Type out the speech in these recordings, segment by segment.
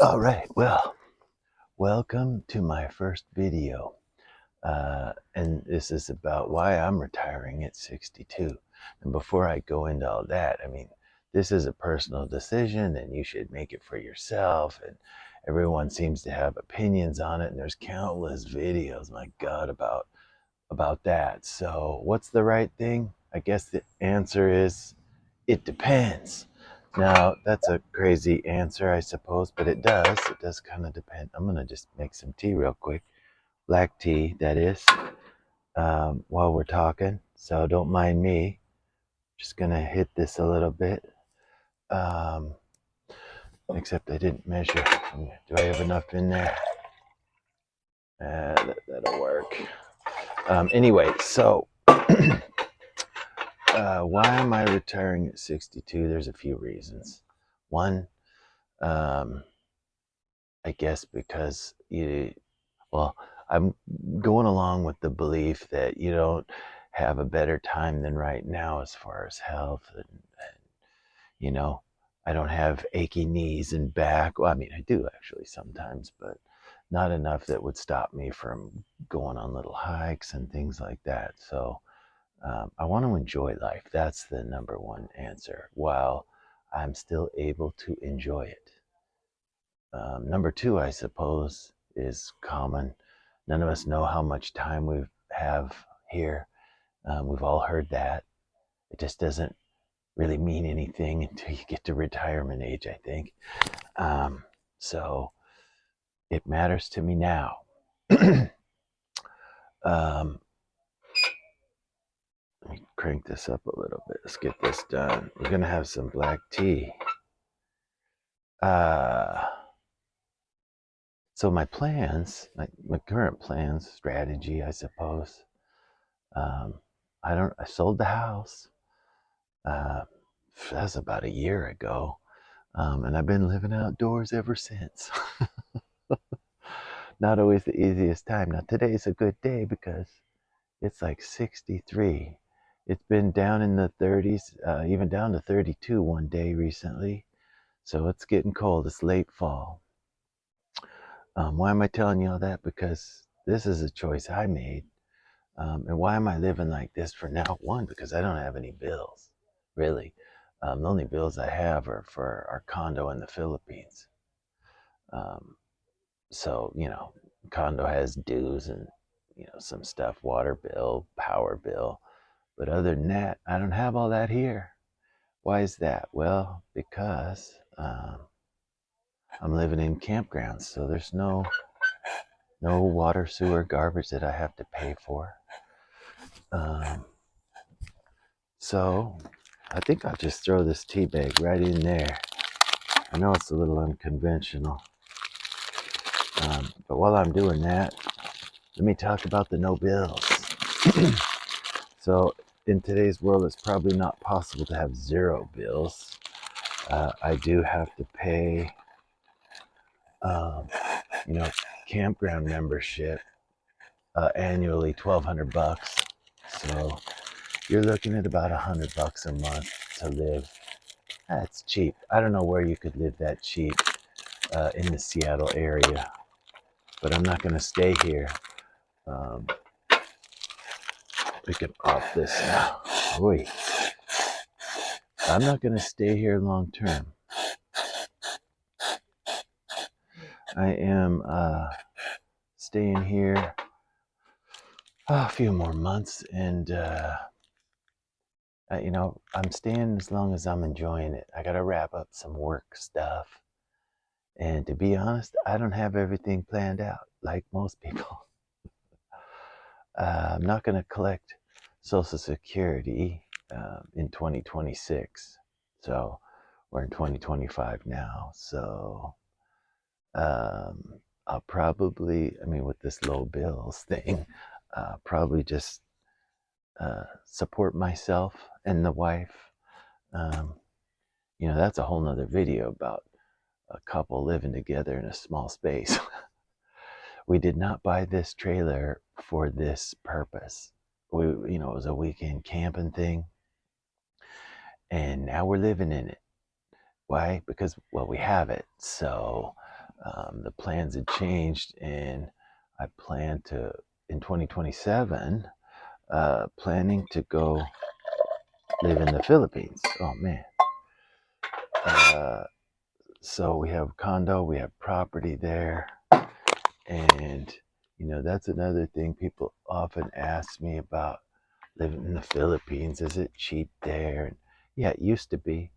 All right, well, welcome to my first video. And this is about why I'm retiring at 62. And before I go into all that, this is a personal decision and you should make it for yourself. And everyone seems to have opinions on it. And there's countless videos, my God, about that. So what's the right thing? I guess the answer is it depends. Now, that's a crazy answer, I suppose, but it does. It does kind of depend. I'm going to just make some tea real quick. Black tea, that is, while we're talking. So don't mind me. Just going to hit this a little bit. Um, Except I didn't measure. Do I have enough in there? That'll work. Anyway, so why am I retiring at 62? There's a few reasons. One, I guess because I'm going along with the belief that you don't have a better time than right now as far as health and you know, I don't have achy knees and back. Well, I do actually sometimes, but not enough that would stop me from going on little hikes and things like that. So I want to enjoy life. That's the number one answer, while I'm still able to enjoy it. Number two, I suppose, is common. None of us know how much time we have here. We've all heard that. It just doesn't really mean anything until you get to retirement age, I think. So it matters to me now. Let me crank this up a little bit. Let's get this done. We're going to have some black tea. So my plans, my current plans, strategy, I suppose. I sold the house. That's about a year ago. And I've been living outdoors ever since. Not always the easiest time. Now today's a good day because it's like 63. It's been down in the 30s, even down to 32 one day recently. So it's getting cold. It's late fall. Why am I telling you all that? Because this is a choice I made. And why am I living like this for now? One, because I don't have any bills, really. The only bills I have are for our condo in the Philippines. So, condo has dues and, some stuff, water bill, power bill. But other than that, I don't have all that here. Why is that? Well, because I'm living in campgrounds, so there's no water, sewer, garbage that I have to pay for. So I think I'll just throw this tea bag right in there. I know it's a little unconventional, but while I'm doing that, let me talk about the no bills. So in today's world, it's probably not possible to have zero bills. I do have to pay, campground membership annually, $1,200. So you're looking at about $100 a month to live. That's cheap. I don't know where you could live that cheap in the Seattle area, but I'm not going to stay here. We can off this now. Oy. I'm not going to stay here long term. I am staying here a few more months, and I'm staying as long as I'm enjoying it. I got to wrap up some work stuff, and to be honest, I don't have everything planned out like most people. I'm not going to collect Social Security in 2026, so we're in 2025 now. So I'll probably, with this low bills thing, probably just support myself and the wife. That's a whole nother video about a couple living together in a small space. We did not buy this trailer for this purpose. It was a weekend camping thing, and now we're living in it. Why? Because, well, we have it. So The plans had changed, and I plan to, in 2027, planning to go live in the Philippines. Oh man. Uh, so we have a condo, we have property there, and that's another thing people often ask me about living in the Philippines. Is it cheap there? And yeah, it used to be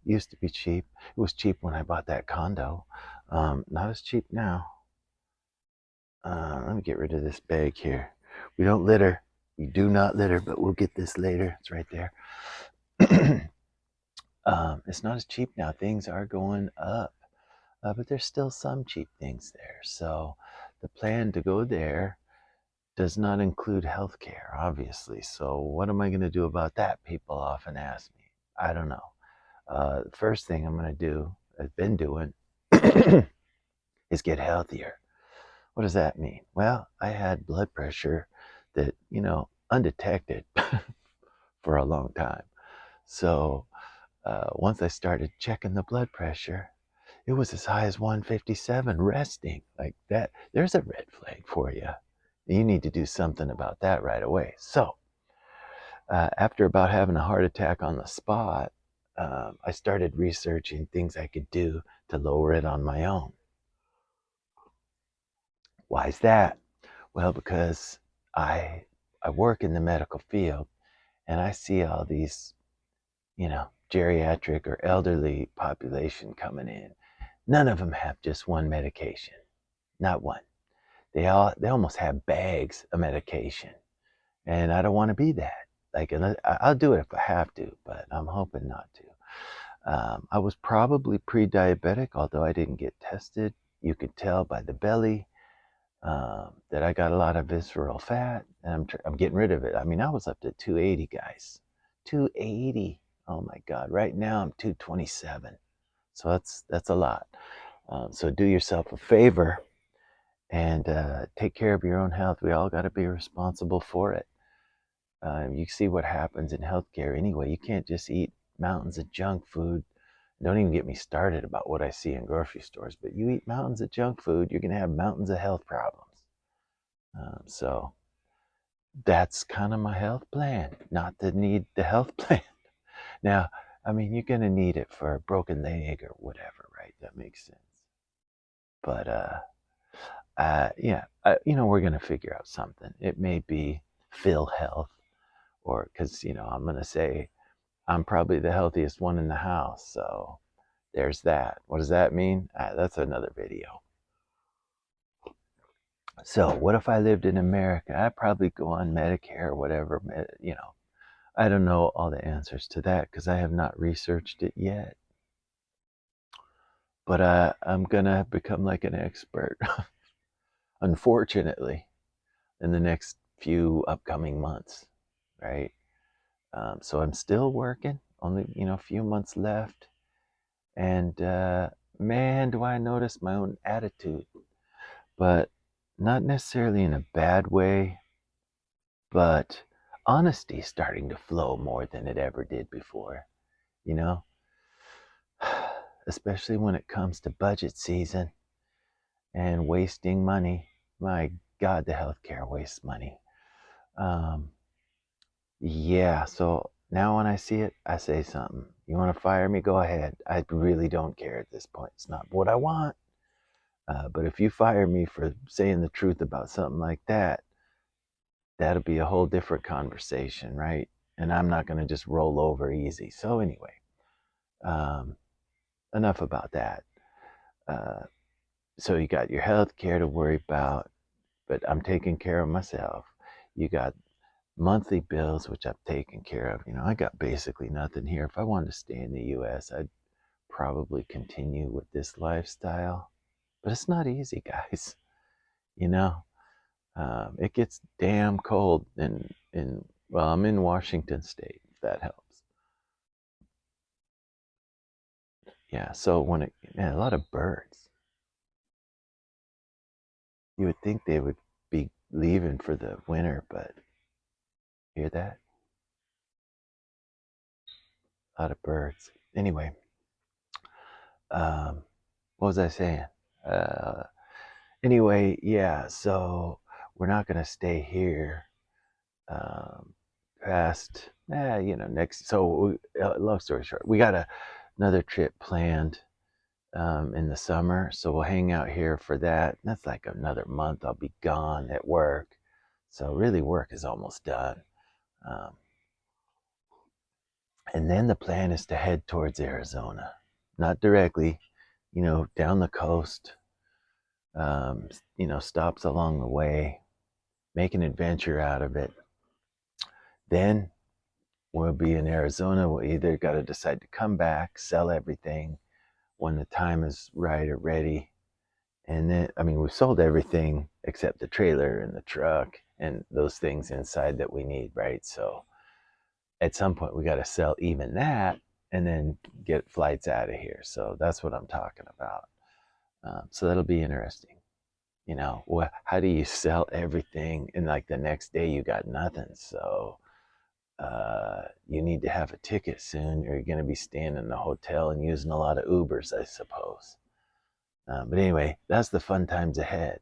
cheap. It was cheap when I bought that condo. Not as cheap now. Let me get rid of this bag here. We don't litter. We do not litter, but we'll get this later. It's right there. It's not as cheap now. Things are going up, but there's still some cheap things there. So the plan to go there does not include healthcare, obviously. So what am I going to do about that? People often ask me. I don't know. The first thing I'm going to do, I've been doing, is get healthier. What does that mean? Well, I had blood pressure that, undetected for a long time. So once I started checking the blood pressure, it was as high as 157 resting. Like that, there's a red flag for you. You need to do something about that right away. So after about having a heart attack on the spot, I started researching things I could do to lower it on my own. Why is that? Well, because I I work in the medical field, and I see all these, geriatric or elderly population coming in. None of them have just one medication. Not one. They almost have bags of medication, and I don't want to be that. Like, I'll do it if I have to, but I'm hoping not to. I was probably pre-diabetic, although I didn't get tested. You could tell by the belly that I got a lot of visceral fat, and I'm getting rid of it. I mean, I was up to 280, guys. 280. Oh my God! Right now I'm 227. So that's a lot. So do yourself a favor and take care of your own health. We all got to be responsible for it. You see what happens in healthcare anyway. You can't just eat mountains of junk food. Don't even get me started about what I see in grocery stores. But you eat mountains of junk food, you're going to have mountains of health problems. So that's kind of my health plan. Not to need the health plan. Now, I mean, you're going to need it for a broken leg or whatever, right? That makes sense. But yeah, we're going to figure out something. It may be Phil Health, or because I'm going to say I'm probably the healthiest one in the house. So there's that. What does that mean? That's another video. So what if I lived in America? I'd probably go on Medicare or whatever. I don't know all the answers to that because I have not researched it yet. But I'm gonna become like an expert, unfortunately, in the next few upcoming months, right? So I'm still working, only a few months left, and man, do I notice my own attitude, but not necessarily in a bad way, but honesty starting to flow more than it ever did before, you know, especially when it comes to budget season and wasting money. My God, the healthcare wastes money. Um, yeah, so now when I see it, I say something. You want to fire me? Go ahead. I really don't care at this point. It's not what I want. But if you fire me for saying the truth about something like that, that'll be a whole different conversation, right? And I'm not going to just roll over easy. So, anyway, um, enough about that. Uh, so, you got your health care to worry about, but I'm taking care of myself. You got monthly bills, which I've taken care of. I got basically nothing here. If I wanted to stay in the US, I'd probably continue with this lifestyle. But it's not easy, guys. You know, it gets damn cold well, I'm in Washington State, if that helps. Yeah, so a lot of birds. You would think they would be leaving for the winter, but hear that? A lot of birds. Anyway, what was I saying? Anyway, yeah, so we're not going to stay here um, past, next. So, long story short, we got another trip planned in the summer. So we'll hang out here for that. That's like another month. I'll be gone at work. So really, work is almost done. Um, and then the plan is to head towards Arizona, not directly, down the coast, stops along the way, make an adventure out of it. Then we'll be in Arizona. We'll either got to decide to come back, sell everything when the time is right or ready. And then, I mean, we've sold everything except the trailer and the truck and those things inside that we need, right? So at some point, we got to sell even that and then get flights out of here. So that's what I'm talking about. So that'll be interesting. How do you sell everything and like the next day you got nothing? So you need to have a ticket soon, or you're going to be staying in the hotel and using a lot of Ubers, I suppose. But anyway, that's the fun times ahead.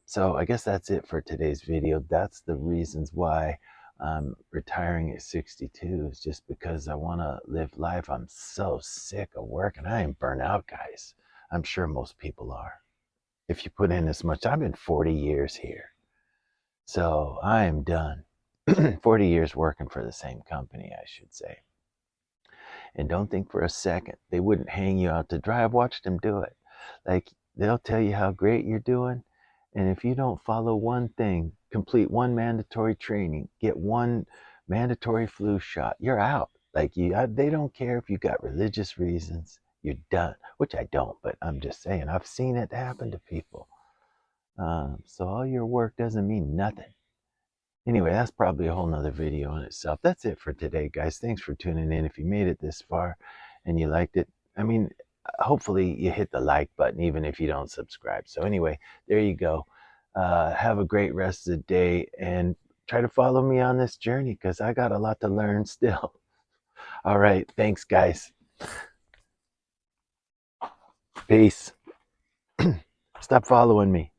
So I guess that's it for today's video. That's the reasons why I'm retiring at 62, is just because I want to live life. I'm so sick of work and I am burnt out, guys. I'm sure most people are. If you put in as much, I've been 40 years here. So I am done. 40 years working for the same company, I should say. And don't think for a second they wouldn't hang you out to dry. I've watched them do it. Like, they'll tell you how great you're doing. And if you don't follow one thing, complete one mandatory training, get one mandatory flu shot, you're out. Like, they don't care if you got religious reasons. You're done. Which I don't, but I'm just saying, I've seen it happen to people. So all your work doesn't mean nothing. Anyway, that's probably a whole nother video in itself. That's it for today, guys. Thanks for tuning in. If you made it this far and you liked it, I mean, hopefully you hit the like button, even if you don't subscribe. So anyway, there you go. Have a great rest of the day and try to follow me on this journey because I got a lot to learn still. All right. Thanks, guys. Peace. Stop following me.